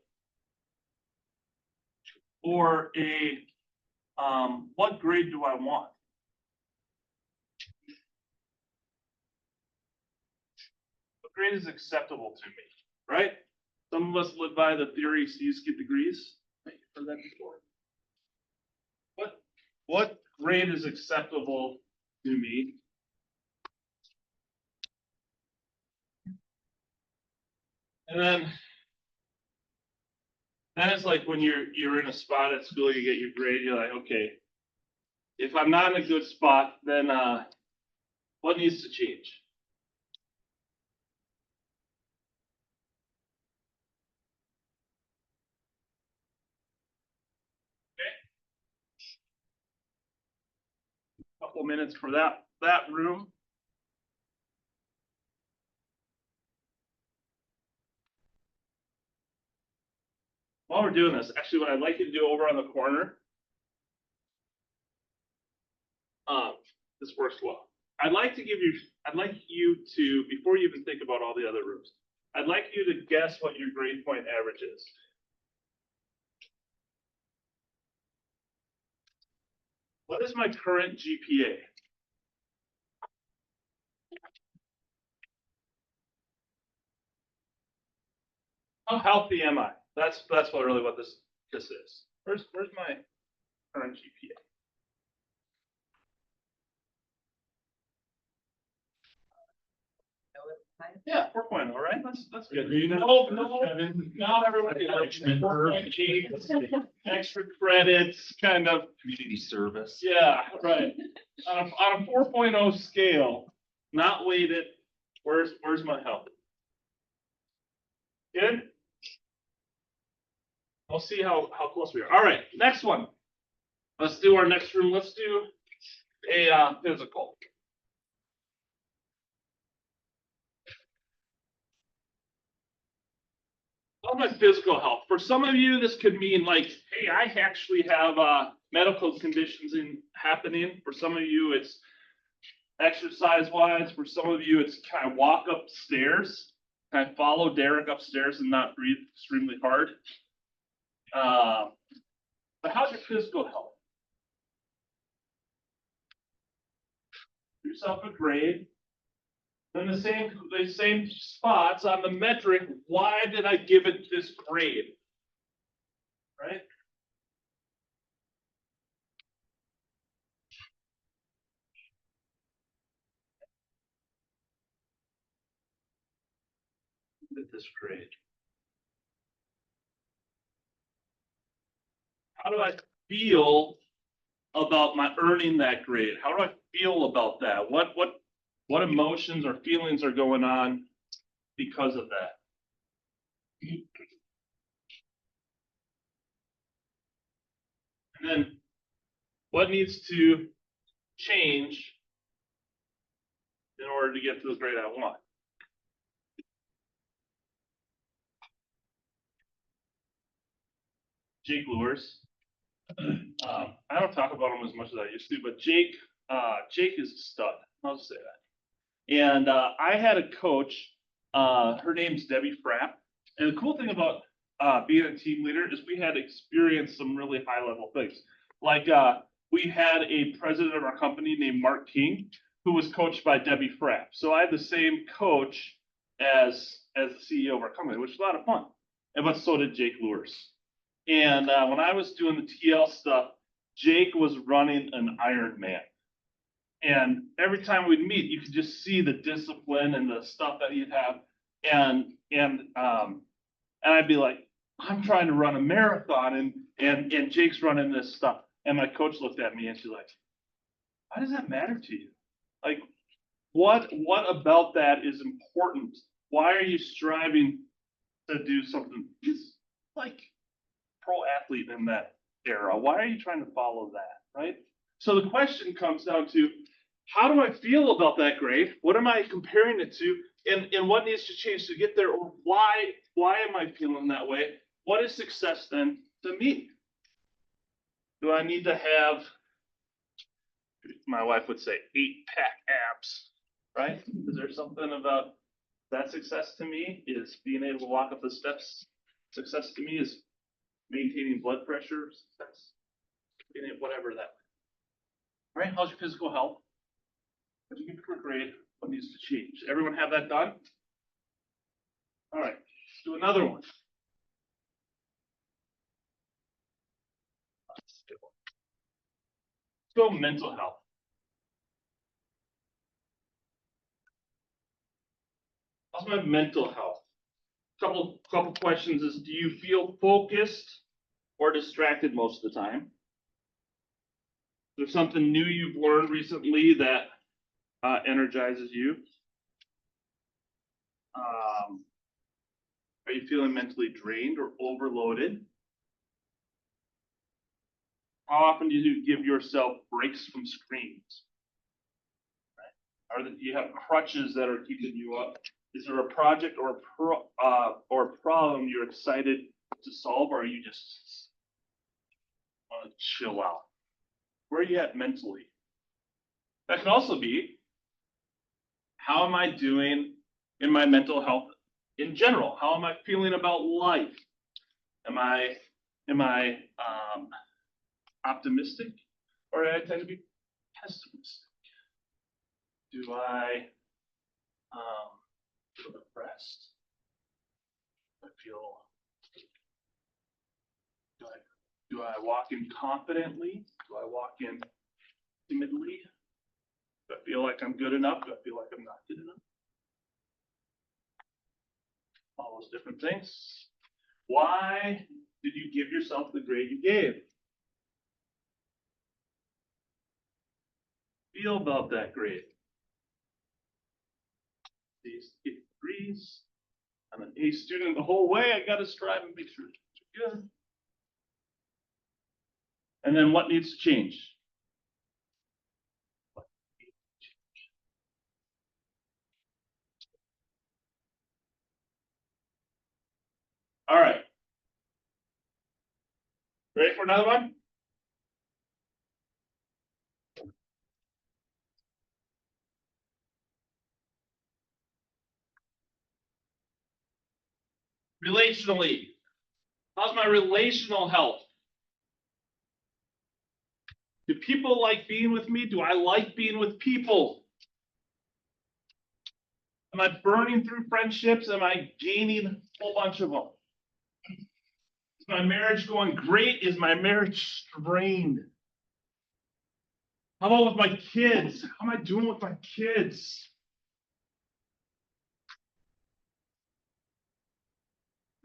Or a what grade do I want? What grade is acceptable to me, right? Some of us live by the theory C's get degrees. Have you heard that before? What grade is acceptable to me? And then it's like when you're in a spot at school, you get your grade, you're like, okay, if I'm not in a good spot, then what needs to change? Okay. Couple minutes for that room. While we're doing this, actually, what I'd like you to do over on the corner, this works well. I'd like you to, before you even think about all the other rooms, I'd like you to guess what your grade point average is. What is my current GPA? How healthy am I? That's what this is. Where's my current GPA? Yeah, 4.0, right? That's good. No, not everybody likes 4.8. Extra credits, kind of Community service. yeah, right. On a 4.0 scale, not weighted. Where's my health? Good? We'll see how close we are. All right, next one. Let's do our next room. Let's do a physical. How's my physical health? For some of you, this could mean like, hey, I actually have medical conditions happening. For some of you, it's exercise wise. For some of you, it's kind of walk upstairs, kind of follow Derek upstairs and not breathe extremely hard. But how's your physical health? Give yourself a grade. Then the same spots on the metric, why did I give it this grade? Right? Give it this grade. How do I feel about my earning that grade? How do I feel about that? What emotions or feelings are going on because of that? And then what needs to change in order to get to the grade I want? Jake Lewis. I don't talk about him as much as I used to, but Jake is a stud. I'll just say that. And I had a coach. Her name's Debbie Frapp. And the cool thing about being a team leader is we had experienced some really high level things. Like we had a president of our company named Mark King, who was coached by Debbie Frapp. So I had the same coach as the CEO of our company, which was a lot of fun. But so did Jake Lewis. And when I was doing the TL stuff, Jake was running an Ironman. And every time we'd meet, you could just see the discipline and the stuff that he'd have. And I'd be like, I'm trying to run a marathon and Jake's running this stuff. And my coach looked at me and she's like, why does that matter to you? Like, what about that is important? Why are you striving to do something? He's like pro athlete in that era. Why are you trying to follow that, right? So the question comes down to, how do I feel about that grade? What am I comparing it to? And what needs to change to get there? Or why am I feeling that way? What is success then to me? Do I need to have, my wife would say, 8-pack abs, right? Is there something about that success to me is being able to walk up the steps? Success to me is maintaining blood pressure, success, whatever that. All right, how's your physical health? What do you get for a grade? What needs to change? Everyone have that done? All right, let's do another one. Let's go mental health. How's my mental health? Couple questions is, do you feel focused or distracted most of the time? Is there something new you've learned recently that energizes you? Are you feeling mentally drained or overloaded? How often do you give yourself breaks from screens? Right? Do you have crutches that are keeping you up? Is there a project or a problem you're excited to solve, or are you just want to chill out? Where are you at mentally? That can also be, how am I doing in my mental health in general? How am I feeling about life? Am I optimistic, or do I tend to be pessimistic? Do I feel depressed? Do I walk in confidently? Do I walk in timidly? Do I feel like I'm good enough? Do I feel like I'm not good enough? All those different things. Why did you give yourself the grade you gave? Feel about that grade. C's, get degrees. I'm an A student the whole way. I gotta strive and make sure it's good. And then what needs to change? All right. Ready for another one? Relationally. How's my relational health? Do people like being with me? Do I like being with people? Am I burning through friendships? Am I gaining a whole bunch of them? Is my marriage going great? Is my marriage strained? How about with my kids? How am I doing with my kids?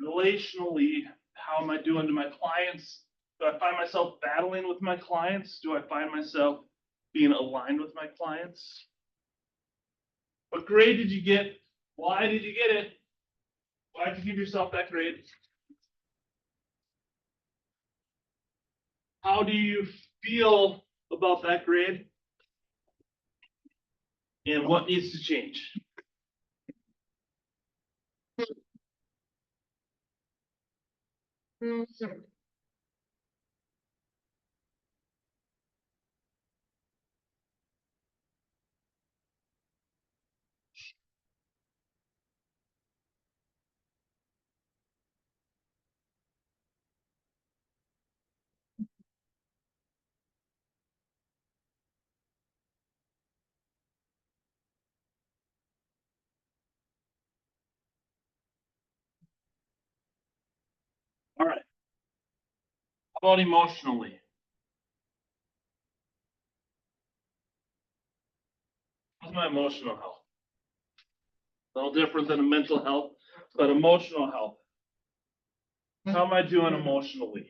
Relationally, how am I doing to my clients? Do I find myself battling with my clients? Do I find myself being aligned with my clients? What grade did you get? Why did you get it? Why did you give yourself that grade? How do you feel about that grade? And what needs to change? All right. How about emotionally? How's my emotional health? A little different than a mental health, but emotional health. How am I doing emotionally?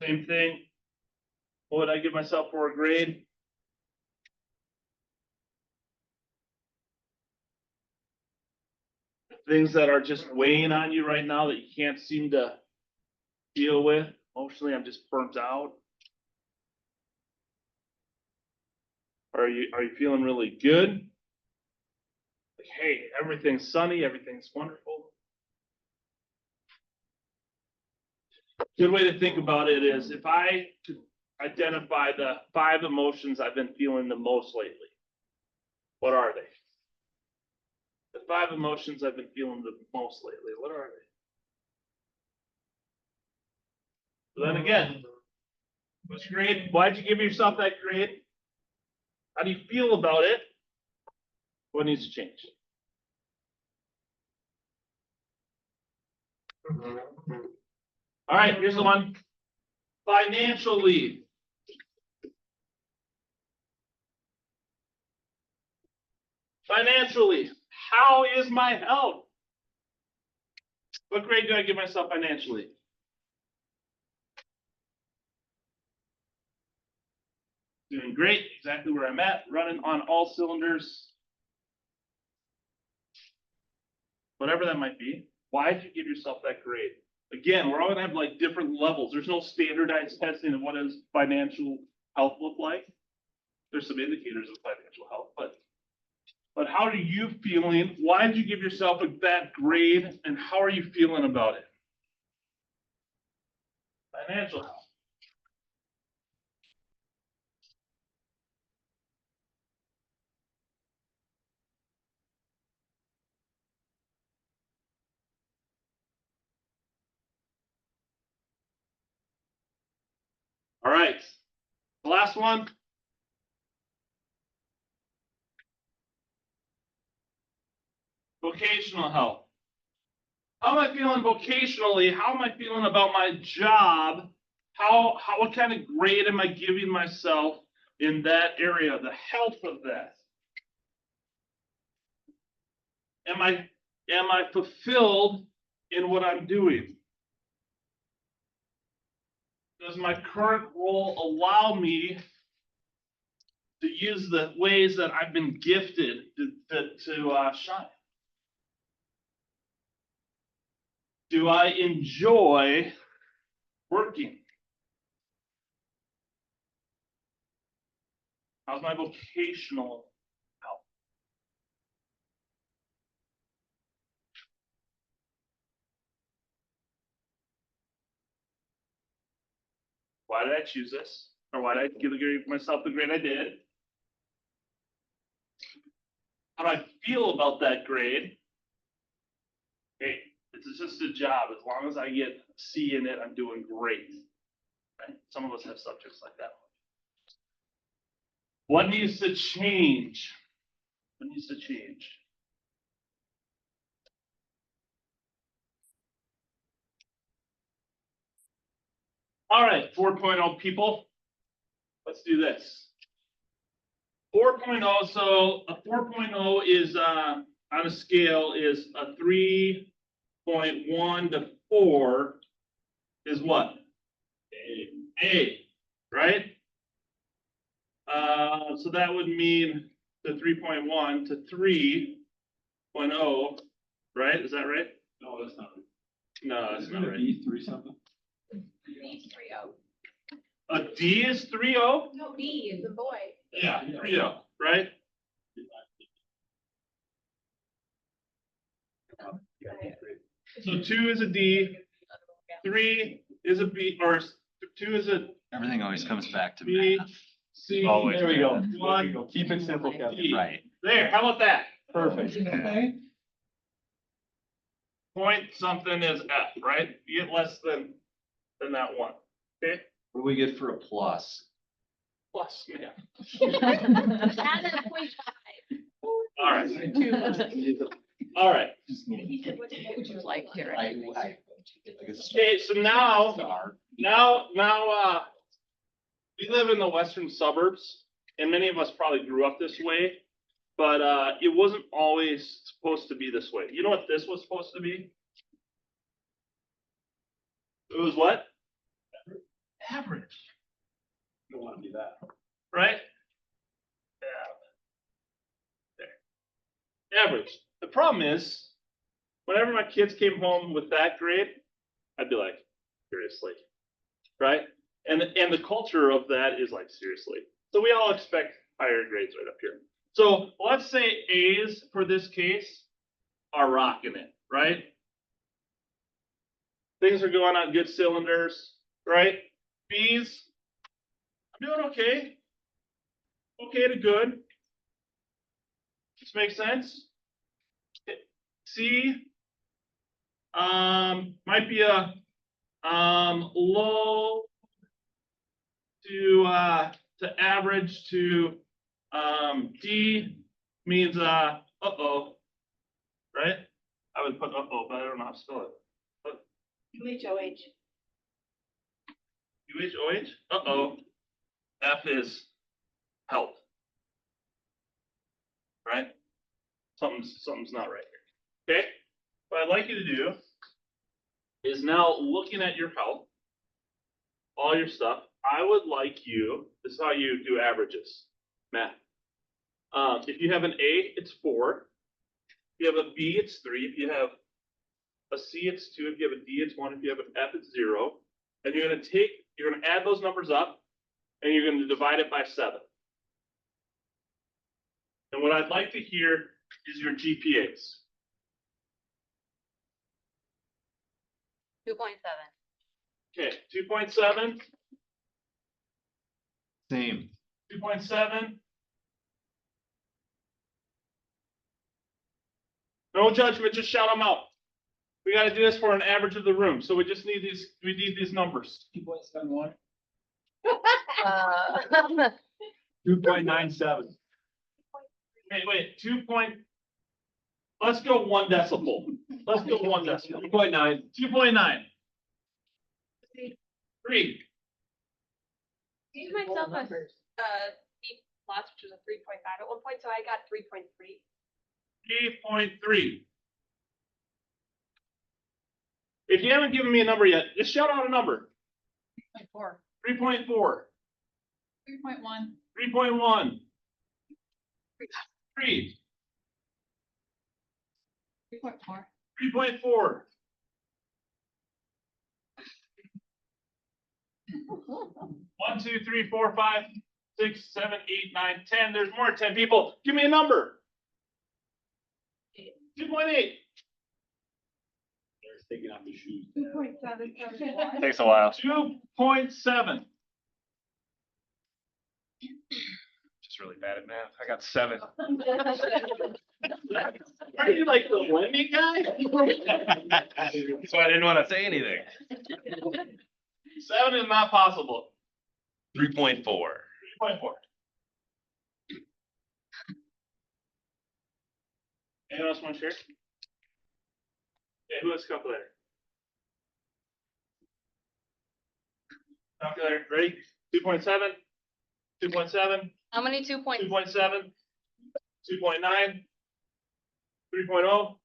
Same thing. What would I give myself for a grade? Things that are just weighing on you right now that you can't seem to deal with. Emotionally, I'm just burnt out. Are you feeling really good? Like, hey, everything's sunny, everything's wonderful. Good way to think about it is if I could identify the 5 emotions I've been feeling the most lately, what are they? The 5 emotions I've been feeling the most lately, what are they? So then again, what's your grade? Why'd you give yourself that grade? How do you feel about it? What needs to change? All right, here's the one. Financially. Financially, how is my health? What grade do I give myself financially? Doing great, exactly where I'm at, running on all cylinders. Whatever that might be. Why did you give yourself that grade? Again, we're all gonna have like different levels. There's no standardized testing of what does financial health look like. There's some indicators of financial health, but how are you feeling? Why did you give yourself that grade, and how are you feeling about it? Financial health. All right, the last one. Vocational health. How am I feeling vocationally? How am I feeling about my job? What kind of grade am I giving myself in that area? The health of that. Am I fulfilled in what I'm doing? Does my current role allow me to use the ways that I've been gifted to shine? Do I enjoy working? How's my vocational health? Why did I choose this? Or why did I give myself the grade I did? How do I feel about that grade? Hey, it's just a job. As long as I get a C in it, I'm doing great. Right? Some of us have subjects like that. What needs to change? What needs to change? All right, 4.0 people. Let's do this. 4.0, so a 4.0 is on a scale is a 3.1 to 4 is what? A, right? So that would mean the 3.1 to 3.0, right? Is that right? No, that's not right. No, that's Isn't not it right. B three something? A D is 3.0? No, B is a boy. Yeah, 3.0, right? So 2 is a D, 3 is a B, or 2 is a Everything always comes back to B, math. C. Always. There we go. One. There we go. Keep it simple, Kevin. D. Right. There, how about that? Perfect. Point something is F, right? You get less than that one, okay? What do we get for a plus? Plus, yeah. Add a 0.5. All right. All right. He said, what would you like to Okay, so now, we live in the western suburbs, and many of us probably grew up this way, but it wasn't always supposed to be this way. You know what this was supposed to be? It was what? Average, Don't want to be that. right? Yeah. There. Average. The problem is, whenever my kids came home with that grade, I'd be like, seriously, right? And the culture of that is like, seriously. So we all expect higher grades right up here. So let's say A's for this case are rocking it, right? Things are going on good cylinders, right? B's, I'm doing okay. Okay to good. This makes sense. C, might be a low to average to D means uh-oh, right? I would put uh-oh, but I don't know how to spell it. UHOH. UHOH? Uh-oh. F is help. Right? Something's not right here. Okay? What I'd like you to do is now looking at your health, all your stuff, I would like you, this is how you do averages, math. If you have an A, it's 4. If you have a B, it's 3. If you have a C, it's 2. If you have a D, it's 1. If you have an F, it's 0. And you're gonna add those numbers up, and you're gonna divide it by 7. And what I'd like to hear is your GPAs. 2.7. Okay, 2.7, Same. 2.7. No judgment, just shout them out. We got to do this for an average of the room, so we just need these numbers. 2.71. 2.97. 2.97. Wait, let's go 1 decibel. Let's go 1 decibel. 2.9. 2.9. 3. Gave myself a B plus, which was a 3.5 at one point, so I got 3.3. 3.3. If you haven't given me a number yet, just shout out a number. 3.4. 3.4. 3.1. 3.1. Three. 3.4. 3.4. 1, 2, 3, 4, 5, 6, 7, 8, 9, 10. There's more 10 people. Give me a number. 2.8. Eric's taking off his shoes. 2.7. Takes a while. 2.7. Just really bad at math. I got 7. Are you like the lending guy? That's why I didn't want to say anything. 7 is not possible. 3.4. 3.4. Anyone else want to share? Okay, who has a calculator? Calculator, ready? 2.7, 2.7, How many 2.7? 2.7, 2.9, 3.0,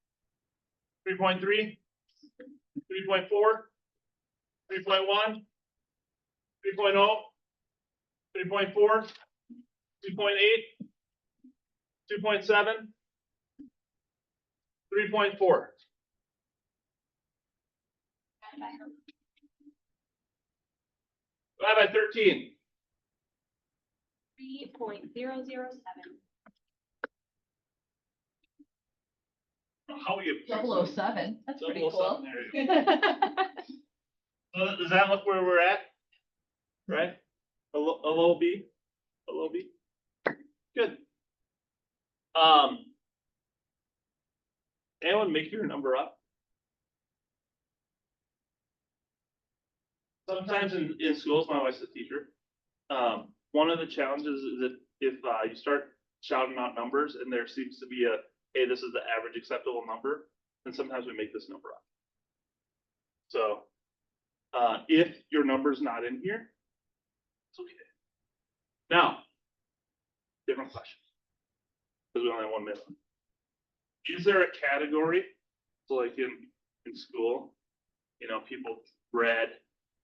3.3, 3.4, 3.1, 3.0, 3.4, 2.8, 2.7, 3.4. Divide by 13. 3.007. How we get 007, that's pretty 007, cool. there you go. So does that look where we're at? Right? A low B? A low B? Good. Anyone make your number up? Sometimes in schools, my wife's a teacher. One of the challenges is that if you start shouting out numbers and there seems to be a, hey, this is the average acceptable number, then sometimes we make this number up. So if your number's not in here, it's okay. Now, different question, because we only have 1 minute. Is there a category, so like in school, you know, people dread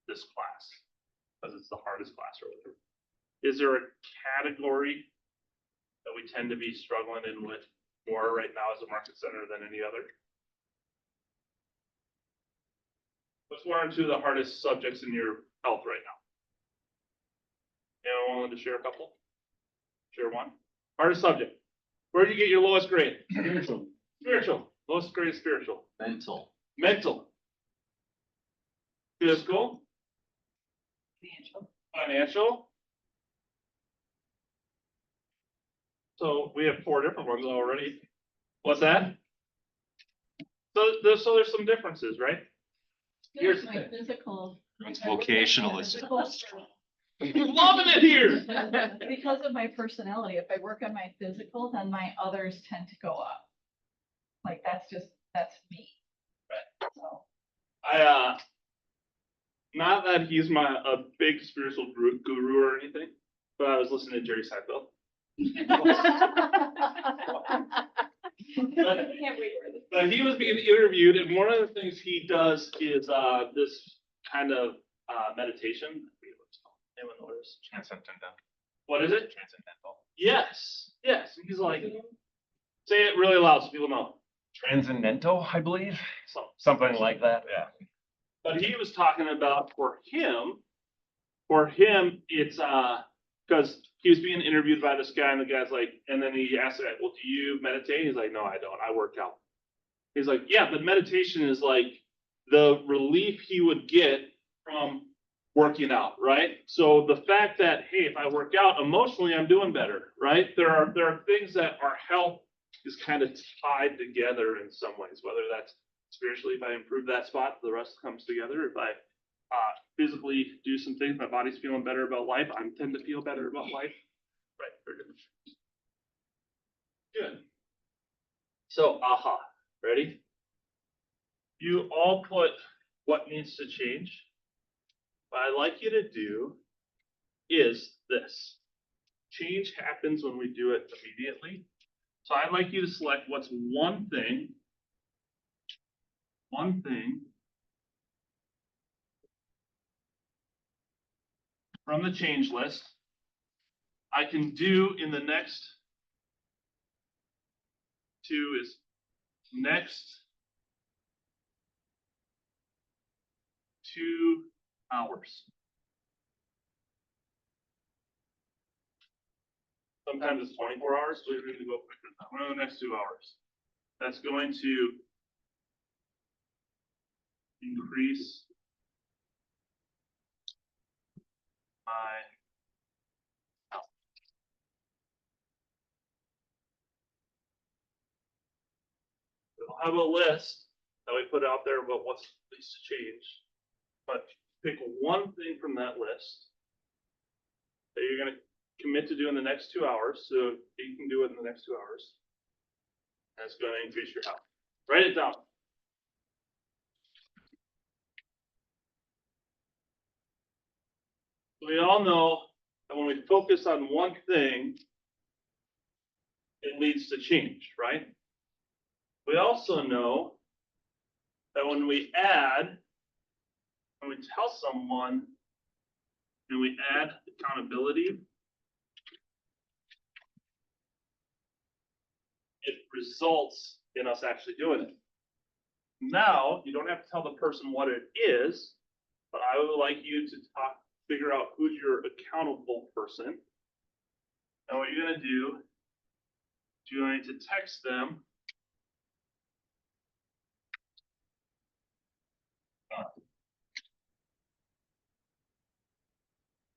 this class because it's the hardest class or whatever. Is there a category that we tend to be struggling in with more right now as a market center than any other? What's 1 or 2 of the hardest subjects in your health right now? Anyone willing to share a couple? Share one. Hardest subject. Where did you get your lowest grade? Spiritual. Spiritual. Lowest grade is spiritual. Mental. Mental. Physical. Financial. Financial. So we have 4 different ones already. What's that? So there's some differences, right? Here's the My thing. physical. It's vocational. Loving it here. Because of my personality, if I work on my physical, then my others tend to go up. Like, that's me. Right. So. Not that he's a big spiritual guru or anything, but I was listening to Jerry Seinfeld. But he was being interviewed, and one of the things he does is this kind of meditation. Anyone know what it is? Transcendental. What is it? Transcendental. Yes, yes. He's like, say it really loud so people know. Transcendental, I believe. So, Something like that. Yeah. but he was talking about for him, it's because he was being interviewed by this guy, and the guy's like, and then he asked the guy, well, do you meditate? He's like, no, I don't. I work out. He's like, yeah, but meditation is like the relief he would get from working out, right? So the fact that, hey, if I work out emotionally, I'm doing better, right? There are things that our health is kind of tied together in some ways, whether that's spiritually, if I improve that spot, the rest comes together. If I physically do some things, my body's feeling better about life, I tend to feel better about life. Right, very good. Good. So, ready? You all put what needs to change. What I'd like you to do is this. Change happens when we do it immediately. So I'd like you to select what's one thing from the change list I can do in the next to is next 2 hours. Sometimes it's 24 hours, so we're gonna go quicker than that. We're in the next 2 hours. That's going to increase my health. We'll have a list that we put out there about what's needs to change. But pick one thing from that list that you're gonna commit to do in the next 2 hours, so you can do it in the next 2 hours. That's gonna increase your health. Write it down. We all know that when we focus on one thing, it leads to change, right? We also know that when we tell someone and we add accountability, it results in us actually doing it. Now, you don't have to tell the person what it is, but I would like you to figure out who's your accountable person. And what you're gonna do, you're going to text them.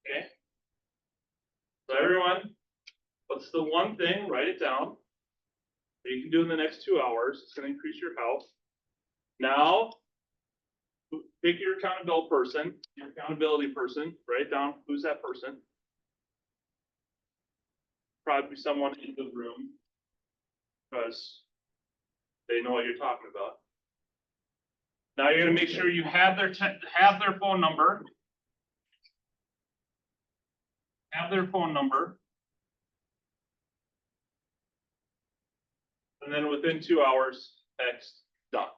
Okay. So everyone, what's the one thing? Write it down that you can do in the next 2 hours. It's gonna increase your health. Now, pick your accountability person. Write down who's that person. Probably someone in the room because they know what you're talking about. Now you're gonna make sure you have their phone number. Have their phone number. And then within 2 hours, text done.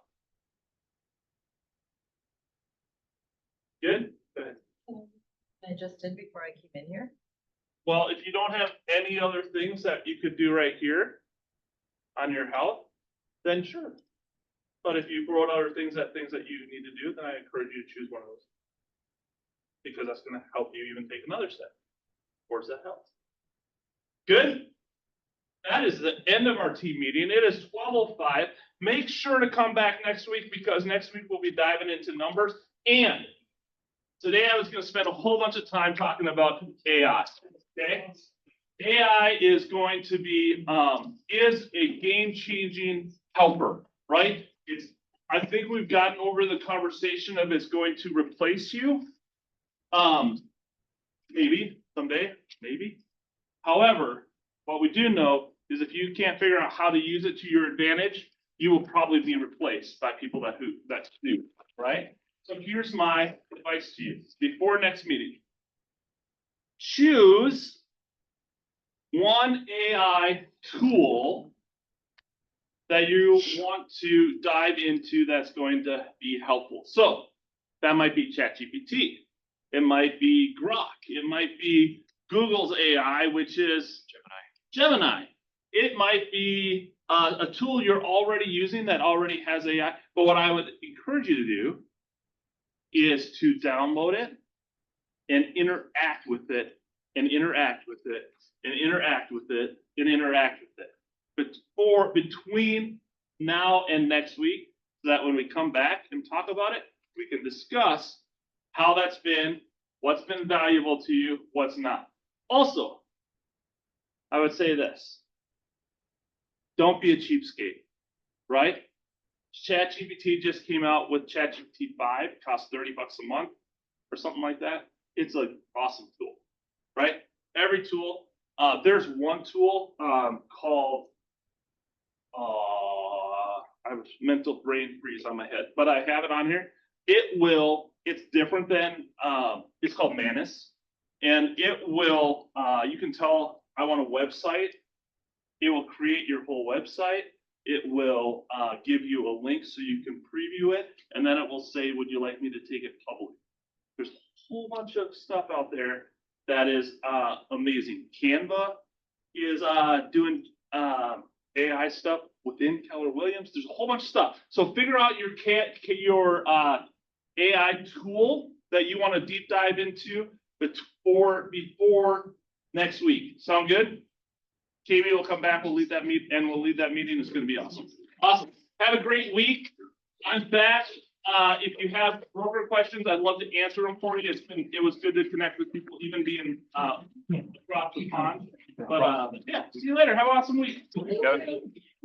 Good? Go ahead. I just did before I came in here. Well, if you don't have any other things that you could do right here on your health, then sure. But if you wrote other things that you need to do, then I encourage you to choose one of those. Because that's gonna help you even take another step towards that health. Good? That is the end of our team meeting. It is 12:05. Make sure to come back next week because next week we'll be diving into numbers. And today I was going to spend a whole bunch of time talking about AI. Okay? AI is going to be is a game-changing helper, right? I think we've gotten over the conversation of it's going to replace you. Maybe someday, maybe. However, what we do know is if you can't figure out how to use it to your advantage, you will probably be replaced by people that do, right? So here's my advice to you before next meeting. Choose one AI tool that you want to dive into that's going to be helpful. So that might be ChatGPT. It might be Grok. It might be Google's AI, which is Gemini. It might be a tool you're already using that already has AI. But what I would encourage you to do is to download it and interact with it and interact with it and interact with it and interact with it. But between now and next week, so that when we come back and talk about it, we can discuss how that's been, what's been valuable to you, what's not. Also, I would say this. Don't be a cheapskate, right? ChatGPT just came out with ChatGPT 5, costs $30 a month or something like that. It's an awesome tool, right? Every tool. There's one tool called, I have a mental brain freeze on my head, but I have it on here. It's different than, it's called Manus. And it will, you can tell I want a website. It will create your whole website. It will give you a link so you can preview it. And then it will say, would you like me to take it public? There's a whole bunch of stuff out there that is amazing. Canva is doing AI stuff within Keller Williams. There's a whole bunch of stuff. So figure out your AI tool that you want to deep dive into before next week. Sound good? KB will come back. We'll lead that meeting. It's going to be awesome. Awesome. Have a great week. I'm back. If you have broker questions, I'd love to answer them for you. It was good to connect with people, even being across the pond. But yeah, see you later. Have an awesome week.